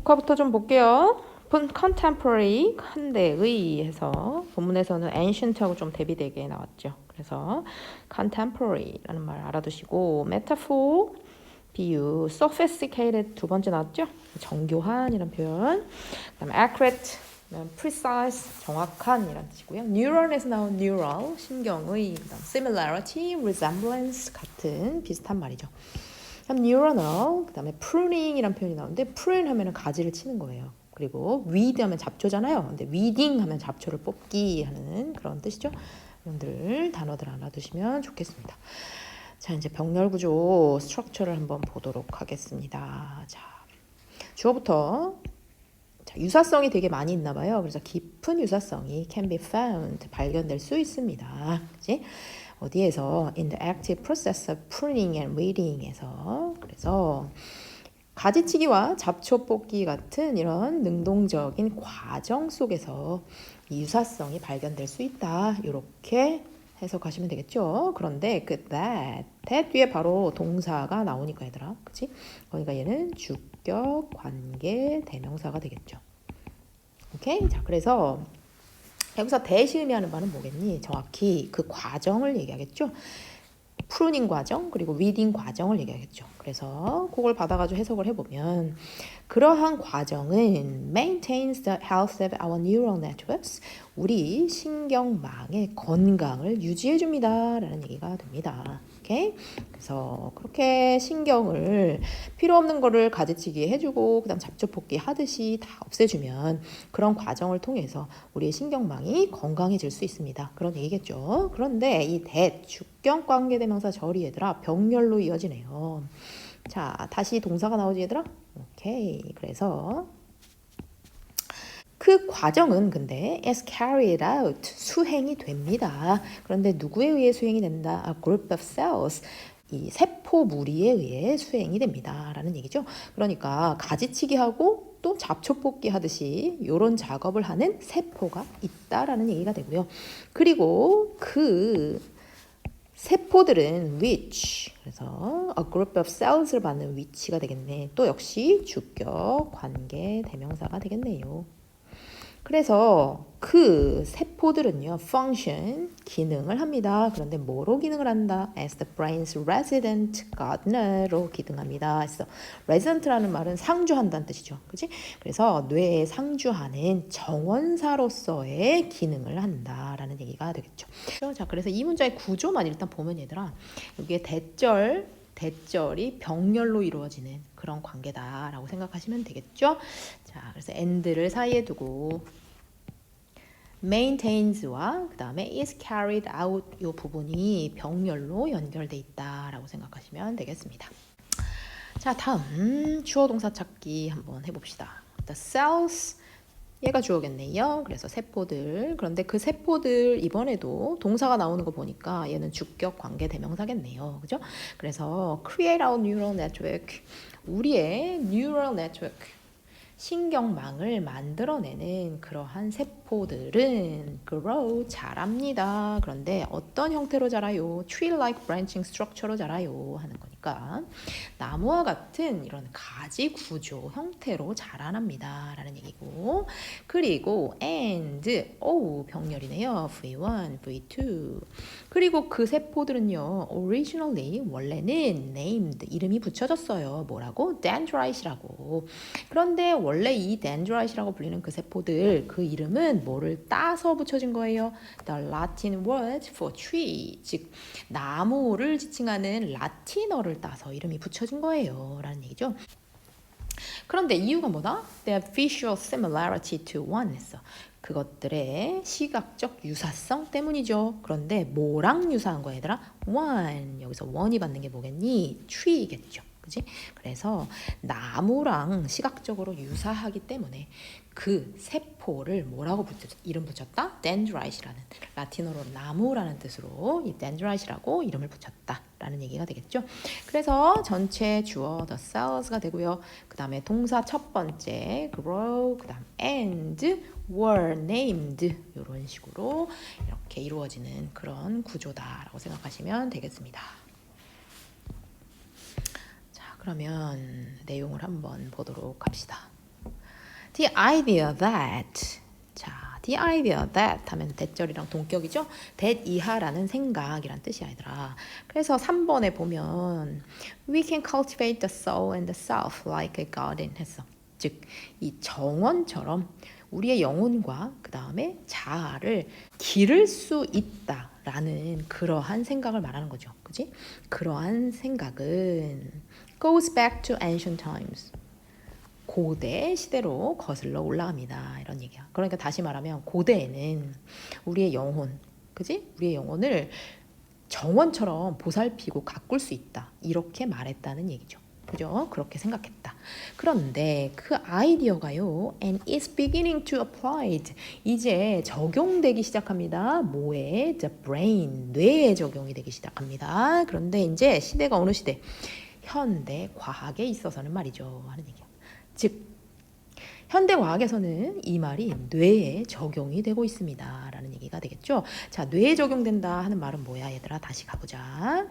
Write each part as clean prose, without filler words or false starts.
국화부터 좀 볼게요. contemporary, 현대의 해서 본문에서는 ancient하고 좀 대비되게 나왔죠. 그래서 contemporary라는 말 알아두시고 metaphor, 비유, sophisticated 두 번째 나왔죠. 정교한이란 표현. 그다음에 accurate, precise, 정확한이란 뜻이고요. neuron에서 나온 neural, 신경의, 그다음 similarity, resemblance 같은 비슷한 말이죠. 그럼 neuronal, 그다음에 pruning이란 표현이 나오는데 prune 하면은 가지를 치는 거예요. 그리고 weed 하면 잡초잖아요. 근데 weeding 하면 잡초를 뽑기 하는 그런 뜻이죠. 여러분들 단어들 알아두시면 좋겠습니다. 자, 이제 병렬 구조 스트럭처를 한번 보도록 하겠습니다. 자, 주어부터 자, 유사성이 되게 많이 있나 봐요. 그래서 깊은 유사성이 can be found, 발견될 수 있습니다. 그치? 어디에서? In the active process of pruning and weeding에서. 그래서 가지치기와 잡초 뽑기 같은 이런 능동적인 과정 속에서 이 유사성이 발견될 수 있다. 이렇게 해석하시면 되겠죠. 그런데 그 that 뒤에 바로 동사가 나오니까 얘들아, 그치? 그러니까 얘는 주격, 관계, 대명사가 되겠죠. 오케이? 자, 그래서 여기서 that이 의미하는 바는 뭐겠니? 정확히 그 과정을 얘기하겠죠. 프루닝 과정 그리고 위딩 과정을 얘기하겠죠. 그래서 그걸 받아가지고 해석을 해보면 그러한 과정은 maintains the health of our neural networks, 우리 신경망의 건강을 유지해줍니다 라는 얘기가 됩니다. 오케이? 그래서 그렇게 신경을 필요 없는 거를 가지치기 해주고 그다음 잡초 뽑기 하듯이 다 없애주면 그런 과정을 통해서 우리의 신경망이 건강해질 수 있습니다. 그런 얘기겠죠. 그런데 이 주격 관계대명사 절이 얘들아 병렬로 이어지네요. 자, 다시 동사가 나오지 얘들아? 오케이. 그래서 그 과정은 근데 is carried out, 수행이 됩니다. 그런데 누구에 의해 수행이 된다? A group of cells, 이 세포 무리에 의해 수행이 됩니다 라는 얘기죠. 그러니까 가지치기하고 또 잡초 뽑기 하듯이 이런 작업을 하는 세포가 있다라는 얘기가 되고요. 그리고 그 세포들은 which, 그래서 a group of cells를 받는 which가 되겠네. 또 역시 주격, 관계, 대명사가 되겠네요. 그래서 그 세포들은요, function, 기능을 합니다. 그런데 뭐로 기능을 한다? As the brain's resident gardener로 기능합니다. 그래서 resident라는 말은 상주한다는 뜻이죠. 그치? 그래서 뇌에 상주하는 정원사로서의 기능을 한다라는 얘기가 되겠죠. 자, 그래서 이 문장의 구조만 일단 보면 얘들아, 여기에 대절이 병렬로 이루어지는 그런 관계다라고 생각하시면 되겠죠. 자, 그래서 and를 사이에 두고 maintains와 그 다음에 is carried out 이 부분이 병렬로 연결돼 있다라고 생각하시면 되겠습니다. 자, 다음 주어 동사 찾기 한번 해봅시다. The cells, 얘가 주어겠네요. 그래서 세포들. 그런데 그 세포들 이번에도 동사가 나오는 거 보니까 얘는 주격 관계 대명사겠네요. 그죠? 그래서 create our neural network, 우리의 neural network, 신경망을 만들어내는 그러한 세포들은 grow, 자랍니다. 그런데 어떤 형태로 자라요? tree-like branching structure로 자라요 하는 거니까 나무와 같은 이런 가지 구조 형태로 자라납니다 라는 얘기고, 그리고 and, 병렬이네요. V1, V2. 그리고 그 세포들은요, originally, 원래는 named, 이름이 붙여졌어요. 뭐라고? dendrit이라고. 그런데 원래 이 dendrit이라고 불리는 그 세포들, 그 이름은 뭐를 따서 붙여진 거예요? The Latin word for tree, 즉 나무를 지칭하는 라틴어를 따서 이름이 붙여진 거예요 라는 얘기죠. 그런데 이유가 뭐다? They have visual similarity to one 했어. 그것들의 시각적 유사성 때문이죠. 그런데 뭐랑 유사한 거야 얘들아? one. 여기서 one이 받는 게 뭐겠니? tree겠죠. 그치? 그래서 나무랑 시각적으로 유사하기 때문에 그 세포를 뭐라고 이름 붙였다? dendrit이라는, 라틴어로 나무라는 뜻으로 이 dendrit이라고 이름을 붙였다 라는 얘기가 되겠죠. 그래서 전체 주어 the cells가 되고요. 그 다음에 동사 첫 번째 grow, 그 다음 and, were named, 이런 식으로 이렇게 이루어지는 그런 구조다라고 생각하시면 되겠습니다. 자, 그러면 내용을 한번 보도록 합시다. The idea that. 자, the idea that 하면 대절이랑 동격이죠. that 이하라는 생각이란 뜻이야, 얘들아. 그래서 3번에 보면 we can cultivate the soul and the self like a garden 했어. 즉, 이 정원처럼 우리의 영혼과 그 다음에 자아를 기를 수 있다라는 그러한 생각을 말하는 거죠. 그지? 그러한 생각은 goes back to ancient times. 고대 시대로 거슬러 올라갑니다. 이런 얘기야. 그러니까 다시 말하면 고대에는 우리의 영혼, 그지? 우리의 영혼을 정원처럼 보살피고 가꿀 수 있다. 이렇게 말했다는 얘기죠. 그죠? 그렇게 생각했다. 그런데 그 아이디어가요, and it's beginning to applied. 이제 적용되기 시작합니다. 뭐에? The brain, 뇌에 적용이 되기 시작합니다. 그런데 이제 시대가 어느 시대? 현대 과학에 있어서는 말이죠. 하는 얘기야. 즉, 현대 과학에서는 이 말이 뇌에 적용이 되고 있습니다. 라는 얘기가 되겠죠. 자, 뇌에 적용된다 하는 말은 뭐야, 얘들아? 다시 가보자.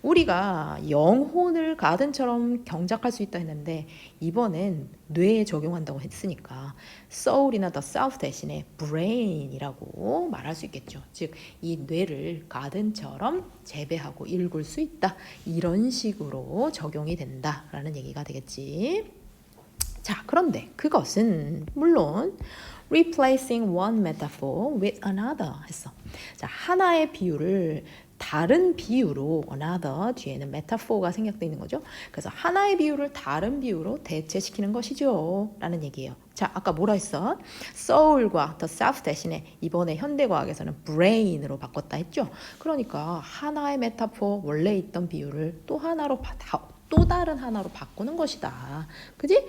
우리가 영혼을 가든처럼 경작할 수 있다 했는데 이번엔 뇌에 적용한다고 했으니까 soul이나 the self 대신에 brain이라고 말할 수 있겠죠. 즉, 이 뇌를 가든처럼 재배하고 일굴 수 있다. 이런 식으로 적용이 된다라는 얘기가 되겠지. 자, 그런데 그것은 물론 replacing one metaphor with another 했어. 자, 하나의 비유를 다른 비유로 another 뒤에는 metaphor가 생략되어 있는 거죠. 그래서 하나의 비유를 다른 비유로 대체시키는 것이죠. 라는 얘기예요. 자, 아까 뭐라 했어? soul과 the self 대신에 이번에 현대과학에서는 brain으로 바꿨다 했죠. 그러니까 하나의 메타포 원래 있던 비유를 또 다른 하나로 바꾸는 것이다. 그지?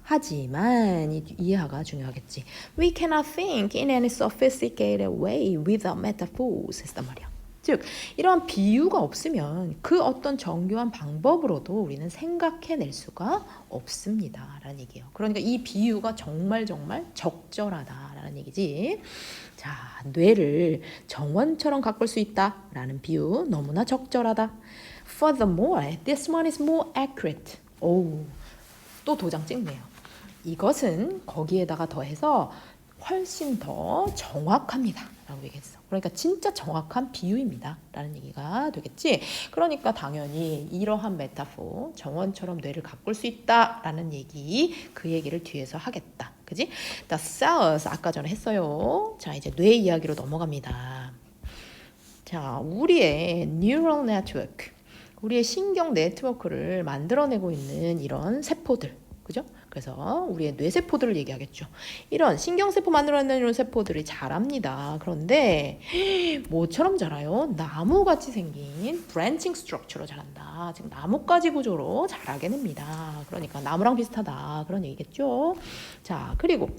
하지만 이해가 중요하겠지. We cannot think in any sophisticated way without metaphors 했단 말이야. 즉, 이러한 비유가 없으면 그 어떤 정교한 방법으로도 우리는 생각해낼 수가 없습니다. 라는 얘기예요. 그러니까 이 비유가 정말 적절하다라는 얘기지. 자, 뇌를 정원처럼 가꿀 수 있다라는 비유 너무나 적절하다. Furthermore, this one is more accurate. 오, 또 도장 찍네요. 이것은 거기에다가 더해서 훨씬 더 정확합니다. 라고 얘기했어. 그러니까 진짜 정확한 비유입니다. 라는 얘기가 되겠지. 그러니까 당연히 이러한 메타포, 정원처럼 뇌를 가꿀 수 있다. 라는 얘기, 그 얘기를 뒤에서 하겠다. 그지? The cells, 아까 전에 했어요. 자, 이제 뇌 이야기로 넘어갑니다. 자, 우리의 neural network, 우리의 신경 네트워크를 만들어내고 있는 이런 세포들. 그죠? 그래서 우리의 뇌세포들을 얘기하겠죠. 이런 신경세포 만들어내는 이런 세포들이 자랍니다. 그런데 뭐처럼 자라요? 나무같이 생긴 브랜칭 스트럭처로 자란다. 지금 나뭇가지 구조로 자라게 됩니다. 그러니까 나무랑 비슷하다. 그런 얘기겠죠. 자, 그리고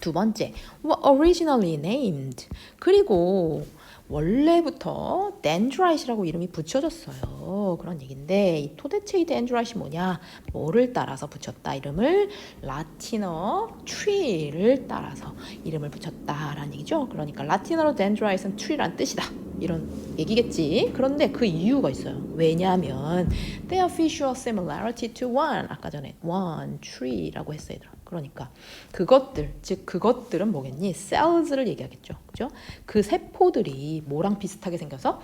두 번째, were originally named. 그리고 원래부터 dendrite이라고 이름이 붙여졌어요. 그런 얘기인데 이 도대체 이 dendrite이 뭐냐? 뭐를 따라서 붙였다? 이름을 라틴어 tree를 따라서 이름을 붙였다라는 얘기죠. 그러니까 라틴어로 dendrite은 tree란 뜻이다. 이런 얘기겠지. 그런데 그 이유가 있어요. 왜냐하면 their visual similarity to one. 아까 전에 one, tree라고 했어요, 얘들아. 그러니까 그것들, 즉 그것들은 뭐겠니? cells를 얘기하겠죠. 그죠? 그 세포들이 뭐랑 비슷하게 생겨서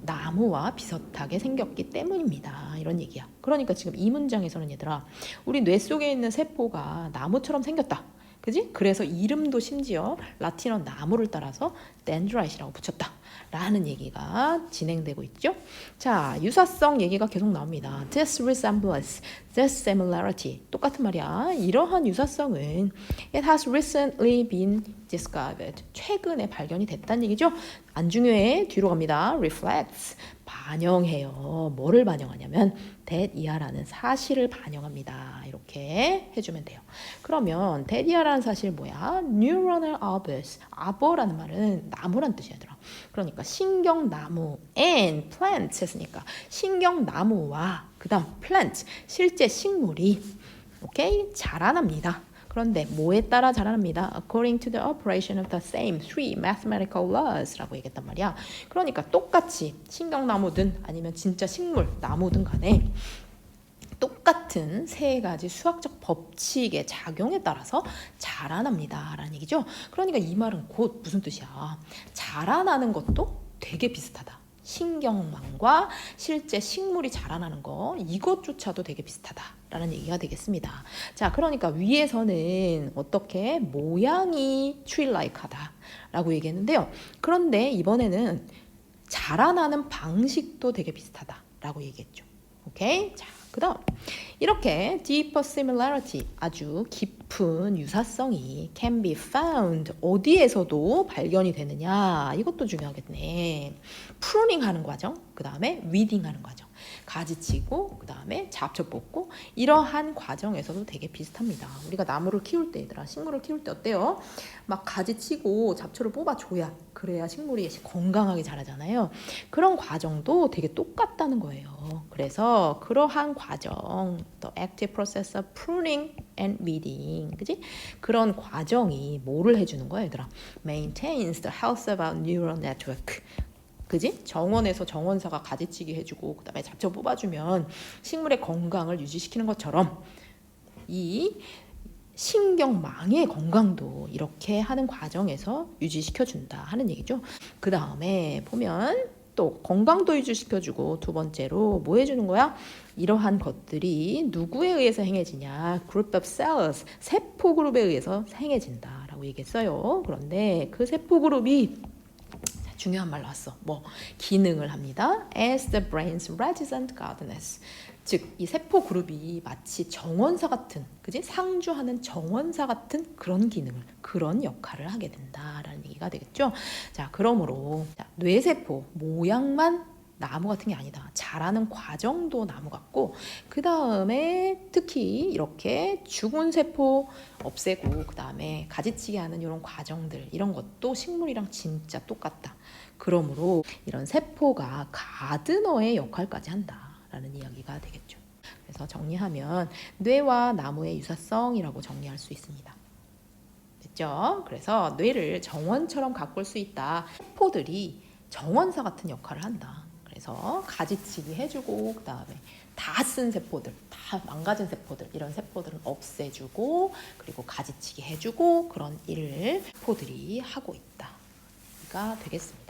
나무와 비슷하게 생겼기 때문입니다. 이런 얘기야. 그러니까 지금 이 문장에서는 얘들아, 우리 뇌 속에 있는 세포가 나무처럼 생겼다. 그지? 그래서 이름도 심지어 라틴어 나무를 따라서 dendrite이라고 붙였다. 라는 얘기가 진행되고 있죠. 자, 유사성 얘기가 계속 나옵니다. This resemblance, this similarity. 똑같은 말이야. 이러한 유사성은 it has recently been discovered. 최근에 발견이 됐다는 얘기죠. 안 중요해. 뒤로 갑니다. reflects. 반영해요. 뭐를 반영하냐면 that 이하라는 사실을 반영합니다. 이렇게 해주면 돼요. 그러면 that 이하라는 사실 뭐야? neuronal arbors. arbor라는 말은 나무란 뜻이야, 얘들아. 그러니까 신경나무 and plants 했으니까 신경나무와 그 다음 plant, 실제 식물이 오케이? 자라납니다. 그런데 뭐에 따라 자라납니다. According to the operation of the same three mathematical laws라고 얘기했단 말이야. 그러니까 똑같이 신경나무든 아니면 진짜 식물, 나무든 간에 똑같은 세 가지 수학적 법칙의 작용에 따라서 자라납니다 라는 얘기죠. 그러니까 이 말은 곧 무슨 뜻이야? 자라나는 것도 되게 비슷하다. 신경망과 실제 식물이 자라나는 거 이것조차도 되게 비슷하다라는 얘기가 되겠습니다. 자, 그러니까 위에서는 어떻게 모양이 tree-like하다라고 얘기했는데요. 그런데 이번에는 자라나는 방식도 되게 비슷하다라고 얘기했죠. 오케이? 자, 그 다음 이렇게 deeper similarity 아주 깊은 유사성이 can be found 어디에서도 발견이 되느냐 이것도 중요하겠네. pruning 하는 과정, 그 다음에 weeding 하는 과정, 가지치고 그 다음에 잡초 뽑고 이러한 과정에서도 되게 비슷합니다. 우리가 나무를 키울 때 얘들아 식물을 키울 때 어때요? 막 가지치고 잡초를 뽑아줘야 그래야 식물이 건강하게 자라잖아요. 그런 과정도 되게 똑같다는 거예요. 그래서 그러한 과정, the active process of pruning and weeding, 그지? 그런 과정이 뭐를 해주는 거야, 얘들아? Maintains the health of our neural network. 그지? 정원에서 정원사가 가지치기 해주고 그 다음에 잡초 뽑아주면 식물의 건강을 유지시키는 것처럼 이 신경망의 건강도 이렇게 하는 과정에서 유지시켜준다 하는 얘기죠. 그 다음에 보면 또 건강도 유지시켜주고 두 번째로 뭐 해주는 거야? 이러한 것들이 누구에 의해서 행해지냐? Group of cells, 세포 그룹에 의해서 행해진다라고 얘기했어요. 그런데 그 세포 그룹이 중요한 말 나왔어. 뭐 기능을 합니다. As the brain's resident governess. 즉, 이 세포 그룹이 마치 정원사 같은, 그지? 상주하는 정원사 같은 그런 기능을, 그런 역할을 하게 된다라는 얘기가 되겠죠. 자, 그러므로 뇌세포 모양만 나무 같은 게 아니다. 자라는 과정도 나무 같고 그 다음에 특히 이렇게 죽은 세포 없애고 그 다음에 가지치기 하는 이런 과정들 이런 것도 식물이랑 진짜 똑같다. 그러므로 이런 세포가 가드너의 역할까지 한다라는 이야기가 되겠죠. 그래서 정리하면 뇌와 나무의 유사성이라고 정리할 수 있습니다. 됐죠? 그래서 뇌를 정원처럼 가꿀 수 있다. 세포들이 정원사 같은 역할을 한다. 그래서 가지치기 해주고 그 다음에 다 쓴 세포들, 다 망가진 세포들 이런 세포들은 없애주고 그리고 가지치기 해주고 그런 일을 세포들이 하고 있다가 되겠습니다.